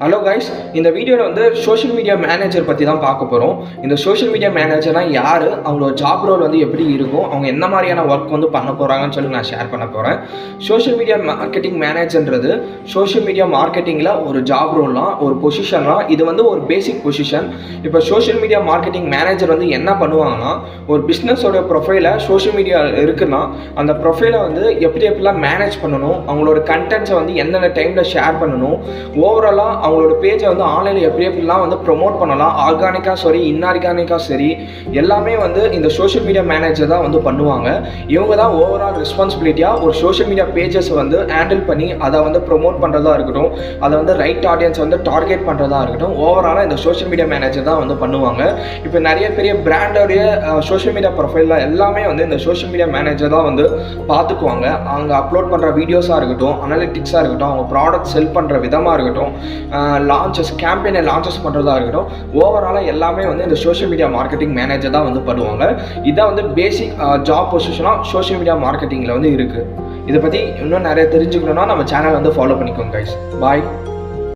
Hello guys, இந்த வீடியோவில் வந்து சோஷியல் மீடியா மேனேஜர் பற்றி தான் பார்க்க போகிறோம். இந்த சோஷியல் மீடியா மேனேஜர்னால் யார், அவங்களோட ஜாப் ரோல் வந்து எப்படி இருக்கும், அவங்க என்ன மாதிரியான ஒர்க் வந்து பண்ண போகிறாங்கன்னு சொல்லி நான் ஷேர் பண்ண போகிறேன். சோஷியல் மீடியா மார்க்கெட்டிங் மேனேஜர்ன்றது சோஷியல் மீடியா மார்க்கெட்டிங்கில் ஒரு ஜாப் ரோல்லாம், ஒரு பொசிஷன்லாம். இது வந்து ஒரு பேசிக் பொசிஷன். இப்போ சோஷியல் மீடியா மார்க்கெட்டிங் மேனேஜர் வந்து என்ன பண்ணுவாங்கன்னா, ஒரு பிஸ்னஸோட ப்ரொஃபைலை சோஷியல் மீடியா இருக்குன்னா அந்த ப்ரொஃபைலை வந்து எப்படிலாம் மேனேஜ் பண்ணணும், அவங்களோட கண்டென்ட்ஸை வந்து எந்தெந்த டைமில் ஷேர் பண்ணணும், ஓவராலாக அவங்களோட பேஜை வந்து ஆன்லைனில் எப்படிலாம் வந்து ப்ரொமோட் பண்ணலாம், ஆர்கானிக்காக சரி இன்ஆர்கானிக்காக சரி எல்லாமே வந்து இந்த சோஷியல் மீடியா மேனேஜர் தான் வந்து பண்ணுவாங்க. இவங்க தான் ஓவரால் ரெஸ்பான்சிபிலிட்டியாக ஒரு சோஷியல் மீடியா பேஜஸை வந்து ஹேண்டில் பண்ணி அதை வந்து ப்ரொமோட் பண்ணுறதா இருக்கட்டும், அதை வந்து ரைட் ஆடியன்ஸ் வந்து டார்கெட் பண்ணுறதா இருக்கட்டும், ஓவராலாக இந்த சோஷியல் மீடியா மேனேஜர் தான் வந்து பண்ணுவாங்க. இப்போ நிறைய பெரிய பிராண்டோடைய சோஷியல் மீடியா ப்ரொஃபைலில் எல்லாமே வந்து இந்த சோஷியல் மீடியா மேனேஜர் தான் வந்து பார்த்துக்குவாங்க. அவங்க அப்லோட் பண்ணுற வீடியோஸாக இருக்கட்டும், அனலிட்டிக்ஸாக இருக்கட்டும், அவங்க ப்ராடக்ட் செல் பண்ணுற விதமாக இருக்கட்டும், லான்ச்சஸ் கேம்பெயினை லான்ச்சஸ் பண்ணுறதா இருக்கட்டும், ஓவராலாக எல்லாமே வந்து இந்த சோஷியல் மீடியா மார்க்கெட்டிங் மேனேஜர் தான் வந்து பண்ணுவாங்க. இதான் வந்து பேசிக் ஜாப் பொசிஷனாக சோஷியல் மீடியா மார்க்கெட்டிங்கில் வந்து இருக்குது. இதை பற்றி இன்னும் நிறைய தெரிஞ்சுக்கணுன்னா நம்ம சேனல் வந்து ஃபாலோ பண்ணிக்கோங்க கைஸ். பாய்.